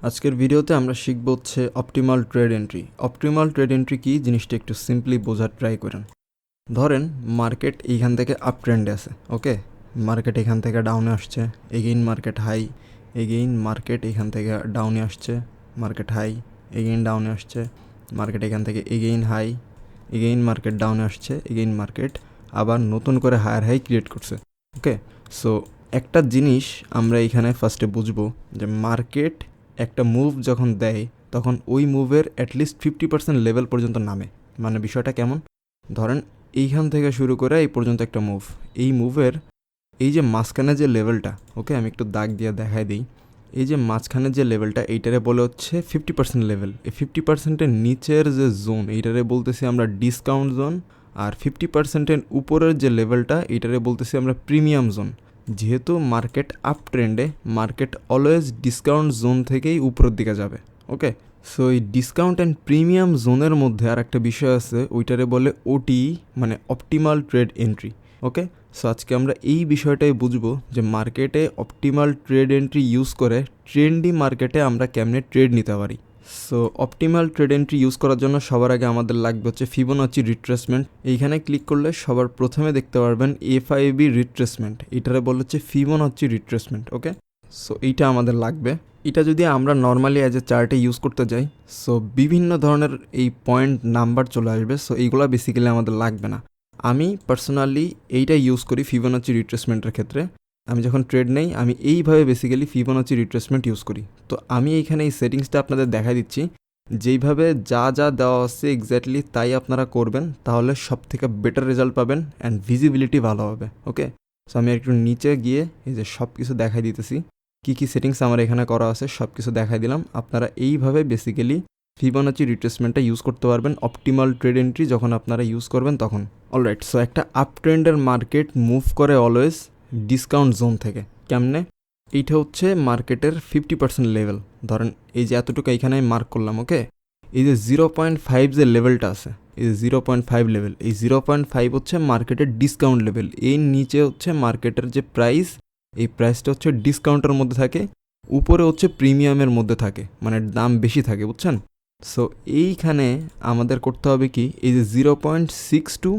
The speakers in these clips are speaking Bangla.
আজকের ভিডিওতে আমরা শিখব হচ্ছে optimal trade entry. Optimal trade entry কি জিনিসটা একটু সিম্পলি বোঝার ট্রাই করেন। ধরেন মার্কেট এইখান থেকে আপ ট্রেন্ডে আছে, ওকে, মার্কেট এখান থেকে ডাউনে আসছে, again market high, again market এখান থেকে ডাউনে আসছে, মার্কেট হাই, এগেইন ডাউনে আসছে, মার্কেট এখান থেকে এগেইন হাই, এগেইন মার্কেট ডাউনে আসছে, এগেইন মার্কেট আবার নতুন করে হায়ার হাই ক্রিয়েট করছে। ওকে, সো একটা জিনিস আমরা এখানে ফার্স্টে বুঝবো যে মার্কেট একটা মুভ যখন দেয় তখন ওই মুভের অ্যাটলিস্ট 50% লেভেল পর্যন্ত নামে। মানে বিষয়টা কেমন, ধরেন এইখান থেকে শুরু করে এই পর্যন্ত একটা মুভ, এই মুভের এই যে মাঝখানে যে লেভেলটা, ওকে আমি একটু দাগ দিয়ে দেখাই দিই, এই যে মাঝখানে যে লেভেলটা এইটারে বলে হচ্ছে 50% লেভেল। এই 50%-এর নিচের যে জোন এইটারে বলতেছি আমরা ডিসকাউন্ট জোন, আর 50%-এর উপরের যে লেভেলটা এইটারে বলতেছি আমরা প্রিমিয়াম জোন। যেহেতু মার্কেট আপ ট্রেন্ডে, মার্কেট অলওয়েজ ডিসকাউন্ট জোন থেকেই উপরের দিকে যাবে। ওকে, সো এই ডিসকাউন্ট অ্যান্ড প্রিমিয়াম জোনের মধ্যে আর একটা বিষয় আছে, ওইটারে বলে ওটি, মানে অপটিমাল ট্রেড এন্ট্রি। ওকে, সো আজকে আমরা এই বিষয়টাই বুঝবো যে মার্কেটে অপটিমাল ট্রেড এন্ট্রি ইউজ করে ট্রেন্ডি মার্কেটে আমরা কেমনে ট্রেড নিতে পারি। So optimal trade entry use করার জন্য সবার আগে আমাদের লাগবে হচ্ছে ফিবোনাচি রিট্রেসমেন্ট। এইখানে ক্লিক করলে সবার প্রথমে দেখতে পারবেন এফআইবি রিট্রেসমেন্ট, এটারে বলা হচ্ছে ফিবোনাচি রিট্রেসমেন্ট। ওকে, সো এইটা আমাদের লাগবে। এটা যদি আমরা নর্মালি অ্যাজ এ চার্টে ইউজ করতে যাই, সো বিভিন্ন ধরনের এই পয়েন্ট নাম্বার চলে আসবে, সো এইগুলো বেসিক্যালি আমাদের লাগবে না। আমি পার্সোনালি এইটা ইউজ করি ফিবোনাচি রিট্রেসমেন্টের ক্ষেত্রে। আমি যখন ট্রেড নেই আমি এইভাবে বেসিক্যালি ফিবোনাচি রিট্রেসমেন্ট ইউজ করি। তো আমি এইখানে এই সেটিংসটা আপনাদের দেখা দিচ্ছি, যেইভাবে যা যা দেওয়া আছে এক্স্যাক্টলি তাই আপনারা করবেন, তাহলে সব থেকে বেটার রেজাল্ট পাবেন অ্যান্ড ভিজিবিলিটি ভালো হবে। ওকে, সো আমি একটু নিচে গিয়ে এই যে সব কিছু দেখাই দিতেছি, কী কী সেটিংস আমার এখানে করা আছে সব কিছু দেখাই দিলাম। আপনারা এইভাবে বেসিক্যালি ফিবোনাচি রিট্রেসমেন্টটা ইউজ করতে পারবেন অপটিমাল ট্রেড এন্ট্রি যখন আপনারা ইউজ করবেন তখন। অলরাইট, সো একটা আপ ট্রেন্ডের মার্কেট মুভ করে অলওয়েজ ডিসকাউন্ট জোন থেকে। কেমনে, এইটা হচ্ছে মার্কেটের 50% লেভেল। ধরেন এই যে এতটুকু এইখানে মার্ক করলাম, ওকে, এই যে 0.5 যে লেভেলটা আছে, এই যে 0.5 লেভেল, এই 0.5 হচ্ছে মার্কেটের ডিসকাউন্ট লেভেল। এর নিচে হচ্ছে মার্কেটের যে প্রাইস, এই প্রাইসটা হচ্ছে ডিসকাউন্টের মধ্যে থাকে, উপরে হচ্ছে প্রিমিয়ামের মধ্যে থাকে, মানে দাম বেশি থাকে, বুঝছেন। সো এইখানে আমাদের করতে হবে কি, এই যে 0.62,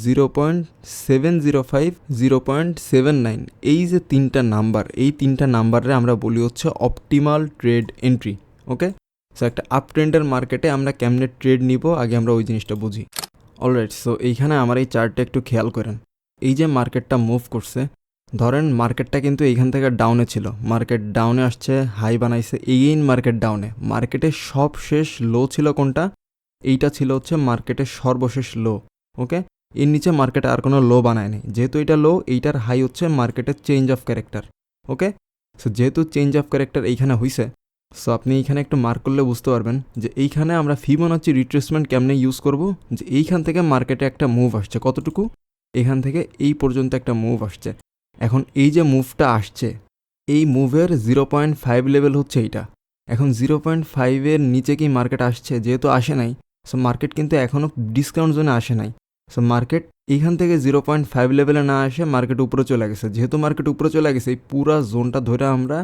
0.705, 0.79, এই যে তিনটা নাম্বার, এই তিনটা নাম্বারে আমরা বলি হচ্ছে অপটিমাল ট্রেড এন্ট্রি। ওকে, সো একটা আপ ট্রেন্ডের মার্কেটে আমরা কেমনে ট্রেড নিব আগে আমরা ওই জিনিসটা বুঝি। অলরাইট, সো এইখানে আমার এই চার্টটা একটু খেয়াল করেন। এই যে মার্কেটটা মুভ করছে, ধরেন মার্কেটটা কিন্তু এইখান থেকে ডাউনে ছিল, মার্কেট ডাউনে আসছে, হাই বানাইছে, এগেইন মার্কেট ডাউনে। মার্কেটের সবশেষ লো ছিল কোনটা, এইটা ছিল হচ্ছে মার্কেটের সর্বশেষ লো। ওকে, এর নিচে মার্কেটে আর কোনো লো বানায়নি, যেহেতু এটা লো, এইটার হাই হচ্ছে মার্কেটের change of character. Okay, so যেহেতু চেঞ্জ অফ ক্যারেক্টার এইখানে হইছে, সো আপনি এইখানে একটু মার্ক করলে বুঝতে পারবেন যে এইখানে আমরা ফিবোনাচি রিট্রেসমেন্ট কেমনে ইউজ করব। যে এইখান থেকে মার্কেটে একটা মুভ আসছে, কতটুকু, এখান থেকে এই পর্যন্ত একটা মুভ আসছে। এখন এই যে মুভটা আসছে, এই মুভের 0.5 লেভেল হচ্ছে এইটা। এখন 0.5-এর নিচে কি মার্কেট আসছে, যেহেতু আসে নাই, সো মার্কেট কিন্তু এখনও ডিসকাউন্ট জোনে আসে নাই। সো মার্কেট এইখান থেকে 0.5 লেভেলে না আসে মার্কেট উপরে চলে গেছে। যেহেতু মার্কেট উপরে চলে গেছে, এই পুরা জোনটা ধরে আমরা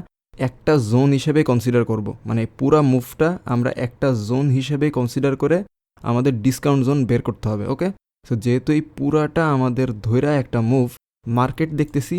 একটা জোন হিসেবে কনসিডার করব, মানে পুরা মুভটা আমরা একটা জোন হিসেবে কনসিডার করে আমাদের ডিসকাউন্ট জোন বের করতে হবে। ওকে, সো যেহেতু এই পুরাটা আমাদের ধৈরা একটা মুভ, মার্কেট দেখতেছি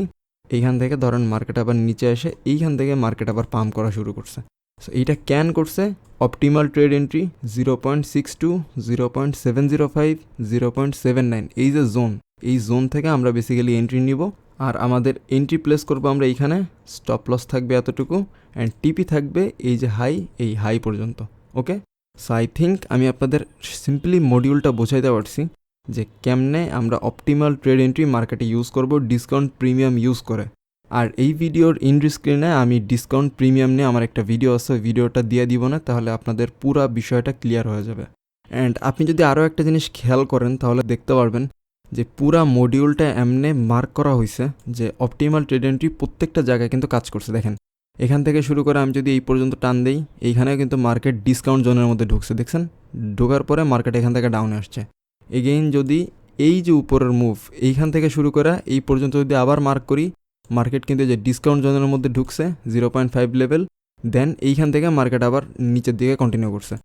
এইখান থেকে, ধরেন মার্কেট আবার নিচে এসে এইখান থেকে মার্কেট আবার পাম্প করা শুরু করছে। সো এইটা ক্যান করছে অপটিমাল ট্রেড এন্ট্রি 0.62, 0.705, 0.79, এই যে জোন, এই জোন থেকে আমরা বেসিক্যালি এন্ট্রি নিব। আর আমাদের এন্ট্রি প্লেস করবো আমরা এইখানে, স্টপ লস থাকবে এতটুকু, অ্যান্ড টিপি থাকবে এই যে হাই, এই হাই পর্যন্ত। ওকে, সো আই থিঙ্ক আমি আপনাদের সিম্পলি মডিউলটা বোঝাইতে পারছি যে কেমনে আমরা অপটিমাল ট্রেড এন্ট্রি মার্কেটে ইউজ করব ডিসকাউন্ট প্রিমিয়াম ইউজ করে। আর এই ভিডিওর ইন্ড স্ক্রিনে আমি ডিসকাউন্ট প্রিমিয়াম নিয়ে আমার একটা ভিডিও আছে, ওই ভিডিওটা দিয়ে দিব না, তাহলে আপনাদের পুরো বিষয়টা ক্লিয়ার হয়ে যাবে। অ্যান্ড আপনি যদি আরও একটা জিনিস খেয়াল করেন তাহলে দেখতে পারবেন যে পুরা মডিউলটা এমনে মার্ক করা হয়েছে যে অপটিমাল ট্রেড এন্ট্রি প্রত্যেকটা জায়গায় কিন্তু কাজ করছে। দেখেন এখান থেকে শুরু করে আমি যদি এই পর্যন্ত টান দিই, এইখানেও কিন্তু মার্কেট ডিসকাউন্ট জোনের মধ্যে ঢুকছে, দেখছেন, ঢোকার পরে মার্কেট এখান থেকে ডাউনে আসছে। এগেইন যদি এই যে উপরের মুভ এইখান থেকে শুরু করা এই পর্যন্ত যদি আবার মার্ক করি, মার্কেট কিন্তু যে ডিসকাউন্ট জোনের মধ্যে ঢুকছে 0.5 লেভেল, দেন এইখান থেকে মার্কেট আবার নিচের দিকে কন্টিনিউ করছে।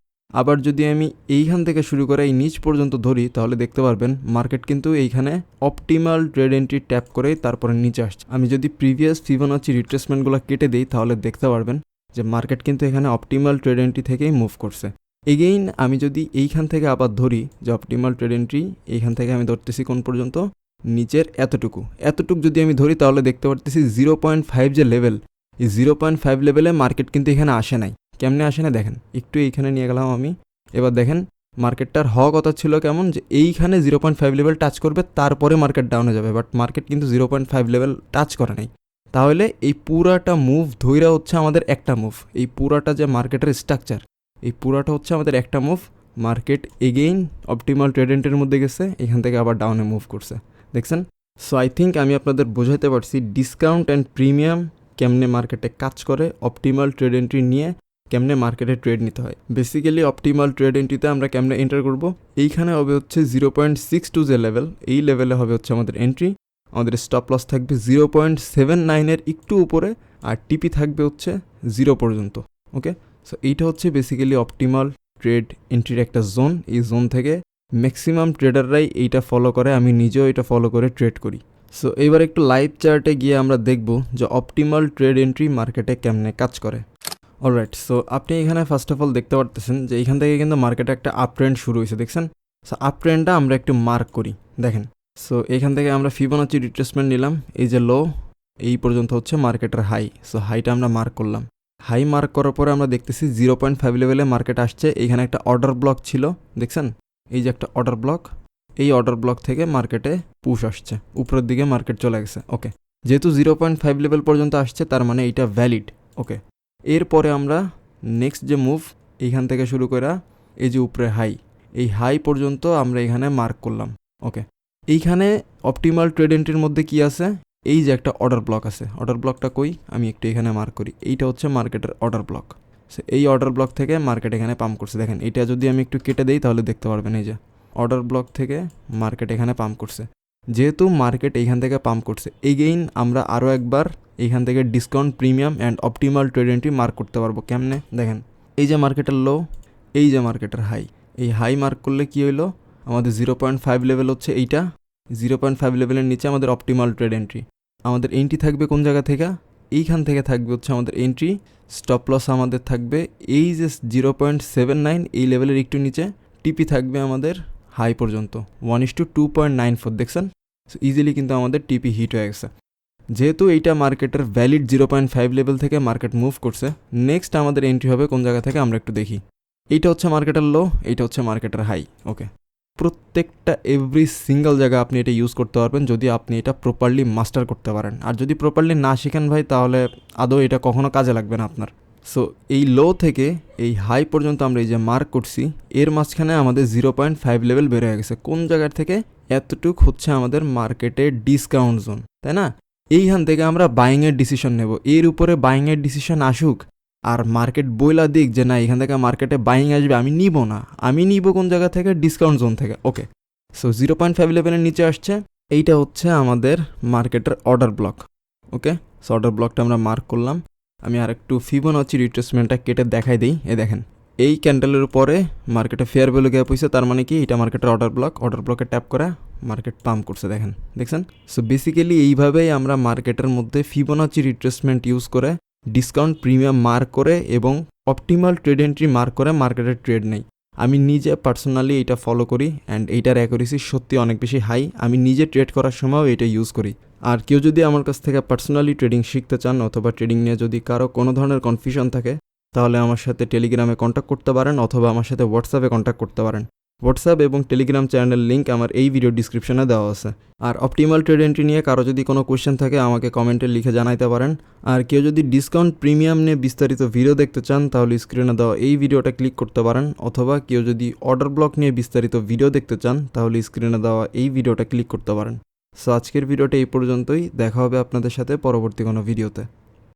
আবার যদি আমি এইখান থেকে শুরু করে এই নিচ পর্যন্ত ধরি তাহলে দেখতে পারবেন মার্কেট কিন্তু এইখানে অপটিমাল ট্রেড এন্ট্রি ট্যাপ করেই তারপরে নিচে আসছে। আমি যদি প্রিভিয়াস ফিবোনাচি রিট্রেসমেন্টগুলো কেটে দিই তাহলে দেখতে পারবেন যে মার্কেট কিন্তু এখানে অপটিমাল ট্রেড এন্ট্রি থেকেই মুভ করছে। এগেইন আমি যদি এইখান থেকে আবার ধরি যে অপটিমাল ট্রেড এন্ট্রি, এইখান থেকে আমি ধরতেছি কোন পর্যন্ত, নিচের এতটুকু যদি আমি ধরি তাহলে দেখতে পারতেছি 0.5 যে লেভেল, এই 0.5 লেভেলে মার্কেট কিন্তু এখানে আসে নাই। কেমনে আসে না দেখেন, একটু এইখানে নিয়ে গেলাম আমি। এবার দেখেন মার্কেটটার হওয়া কথা ছিল কেমন, যে এইখানে 0.5 লেভেল টাচ করবে তারপরে মার্কেট ডাউনে যাবে, বাট মার্কেট কিন্তু 0.5 লেভেল টাচ করে নাই। তাহলে এই পুরাটা মুভ ধইরা হচ্ছে আমাদের একটা মুভ, এই পুরাটা যে মার্কেটের স্ট্রাকচার, এই পুরাটা হচ্ছে আমাদের একটা মুভ। মার্কেট এগেইন অপটিমাল ট্রেড এন্ট্রির মধ্যে গেছে, এখান থেকে আবার ডাউনে মুভ করছে, দেখছেন। সো আই থিঙ্ক আমি আপনাদের বোঝাতে পারছি ডিসকাউন্ট অ্যান্ড প্রিমিয়াম কেমনে মার্কেটে কাজ করে, অপটিমাল ট্রেড এন্ট্রি নিয়ে কেমনে মার্কেটে ট্রেড নিতে হয়। বেসিক্যালি অপটিমাল ট্রেড এন্ট্রিতে আমরা কেমনে এন্টার করব, এইখানে হবে হচ্ছে 0.62 যে লেভেল, এই লেভেলে হবে হচ্ছে আমাদের এন্ট্রি। আমাদের স্টপ লস থাকবে 0.79-এর একটু উপরে, আর টিপি থাকবে হচ্ছে 0 পর্যন্ত। ওকে, সো এইটা হচ্ছে বেসিক্যালি অপটিমাল ট্রেড এন্ট্রির একটা জোন। এই জোন থেকে ম্যাক্সিমাম ট্রেডাররাই এইটা ফলো করে, আমি নিজেও এটা ফলো করে ট্রেড করি। সো এবার একটু লাইভ চার্টে গিয়ে আমরা দেখব যে অপটিমাল ট্রেড এন্ট্রি মার্কেটে কেমনে কাজ করে। অলরাইট, সো আপনি এখানে ফার্স্ট অফ অল দেখতে পারতেছেন যে এইখান থেকে কিন্তু মার্কেটে একটা আপ ট্রেন্ড শুরু হয়েছে, দেখছেন। সো আপ ট্রেন্ডটা আমরা একটু মার্ক করি, দেখেন। সো এখান থেকে আমরা ফিবোনাচি রিট্রেসমেন্ট নিলাম, এই যে লো, এই পর্যন্ত হচ্ছে মার্কেটের হাই। সো হাইটা আমরা মার্ক করলাম। হাই মার্ক করার পরে আমরা দেখতেছি 0.5 লেভেলে মার্কেট আসছে। এইখানে একটা অর্ডার ব্লক ছিল, দেখছেন, এই যে একটা অর্ডার ব্লক, এই অর্ডার ব্লক থেকে মার্কেটে পুশ আসছে, উপরের দিকে মার্কেট চলে গেছে। ওকে, যেহেতু 0.5 লেভেল পর্যন্ত আসছে তার মানে এইটা ভ্যালিড। ওকে, এরপরে আমরা নেক্সট যে মুভ, এইখান থেকে শুরু করে এই যে উপরে হাই, এই হাই পর্যন্ত আমরা এখানে মার্ক করলাম। ওকে, এইখানে অপটিমাল ট্রেড এন্ট্রির মধ্যে কি আছে, এই যে একটা অর্ডার ব্লক আছে, অর্ডার ব্লকটা কই, আমি একটু এখানে মার্ক করি, এইটা হচ্ছে মার্কেটের অর্ডার ব্লক। সো এই অর্ডার ব্লক থেকে মার্কেট এখানে পাম্প করছে, দেখেন। এটা যদি আমি একটু কেটে দিই তাহলে দেখতে পারবেন এই যে অর্ডার ব্লক থেকে মার্কেট এখানে পাম্প করছে। যেহেতু মার্কেট এইখান থেকে পাম্প করছে, এগেইন আমরা আরও একবার এইখান থেকে discount, premium and optimal trade entry mark করতে পারবো। কেমনে দেখেন, এই যে মার্কেটের লো, এই যে মার্কেটের হাই, এই হাই মার্ক করলে কি হইলো, আমাদের 0.5 লেভেল হচ্ছে এইটা, 0.5 লেভেলের নিচে আমাদের অপটিমাল ট্রেড এন্ট্রি। আমাদের এন্ট্রি থাকবে কোন জায়গা থেকে, এইখান থেকে থাকবে হচ্ছে আমাদের এন্ট্রি। স্টপ লস আমাদের থাকবে এই যে 0.79, এই লেভেলের একটু নিচে। টিপি থাকবে আমাদের হাই পর্যন্ত 1:2.94, দেখছেন। সো ইজিলি কিন্তু আমাদের টিপি হিট হয়ে গেছে। যেহেতু এইটা মার্কেটের ভ্যালিড 0.5 লেভেল থেকে মার্কেট মুভ করছে, নেক্সট আমাদের এন্ট্রি হবে কোন জায়গা থেকে আমরা একটু দেখি। এইটা হচ্ছে মার্কেটের লো, এইটা হচ্ছে মার্কেটের হাই। ওকে, প্রত্যেকটা এভরি সিঙ্গেল জায়গা আপনি এটা ইউজ করতে পারবেন যদি আপনি এটা প্রপারলি মাস্টার করতে পারেন। আর যদি প্রপারলি না শিখেন ভাই, তাহলে আদৌ এটা কখনো কাজে লাগবে না আপনার। সো এই লো থেকে এই হাই পর্যন্ত আমরা এই যে মার্ক করছি, এর মাঝখানে আমাদের 0.5 লেভেল বের হয়ে গেছে। কোন জায়গার থেকে, এতটুক হচ্ছে আমাদের মার্কেটের ডিসকাউন্ট জোন, তাই না। এইখান থেকে আমরা বাইংয়ের ডিসিশন নেব, এর উপরে বাইংয়ের ডিসিশন আসুক আর মার্কেট বইলা দিক যে না এখান থেকে মার্কেটে বাইং আসবে, আমি নিব না। আমি নিব কোন জায়গা থেকে, ডিসকাউন্ট জোন থেকে। ওকে, সো 0.5 লেভেলের নিচে আসছে, এইটা হচ্ছে আমাদের মার্কেটের অর্ডার ব্লক। ওকে, সো অর্ডার ব্লকটা আমরা মার্ক করলাম। আমি আর একটু ফিবোনাচি রিট্রেসমেন্টটা কেটে দেখাই দিই। দেখেন, এই ক্যান্ডেলের উপরে মার্কেটে ফেয়ার ভ্যালু গ্যাপ হয়েছে, তার মানে কি এটা মার্কেটের অর্ডার ব্লক। অর্ডার ব্লকে ট্যাপ করে মার্কেট পাম্প করছে, দেখেন, দেখছেন। সো বেসিক্যালি এইভাবেই আমরা মার্কেটের মধ্যে ফিবোনাচি রিট্রেসমেন্ট ইউজ করে ডিসকাউন্ট, প্রিমিয়াম মার্ক করে এবং অপটিমাল ট্রেড এন্ট্রি মার্ক করে মার্কেটের ট্রেড নেই। আমি নিজে পার্সোনালি এটা ফলো করি অ্যান্ড এইটার অ্যাকুরেসি সত্যি অনেক বেশি হাই। আমি নিজে ট্রেড করার সময়ও এটা ইউজ করি। আর কেউ যদি আমার কাছ থেকে পার্সোনালি ট্রেডিং শিখতে চান অথবা ট্রেডিং নিয়ে যদি কারো কোনো ধরনের কনফিউশন থাকে, তাহলে আমার সাথে টেলিগ্রামে কন্ট্যাক্ট করতে পারেন অথবা আমার সাথে হোয়াটসঅ্যাপে কন্ট্যাক্ট করতে পারেন। হোয়াটসঅ্যাপ এবং টেলিগ্রাম চ্যানেলের লিঙ্ক আমার এই ভিডিও ডিসক্রিপশনে দেওয়া আছে। আর অপটিমাল ট্রেড এন্ট্রি নিয়ে কারো যদি কোনো কোয়েশ্চেন থাকে আমাকে কমেন্টে লিখে জানাইতে পারেন। আর কেউ যদি ডিসকাউন্ট, প্রিমিয়াম নিয়ে বিস্তারিত ভিডিও দেখতে চান তাহলে স্ক্রিনে দেওয়া এই ভিডিওটা ক্লিক করতে পারেন, অথবা কেউ যদি অর্ডার ব্লক নিয়ে বিস্তারিত ভিডিও দেখতে চান তাহলে স্ক্রিনে দেওয়া এই ভিডিওটা ক্লিক করতে পারেন। সো আজকের ভিডিওটা এই পর্যন্তই, দেখা হবে আপনাদের সাথে পরবর্তী কোনো ভিডিওতে।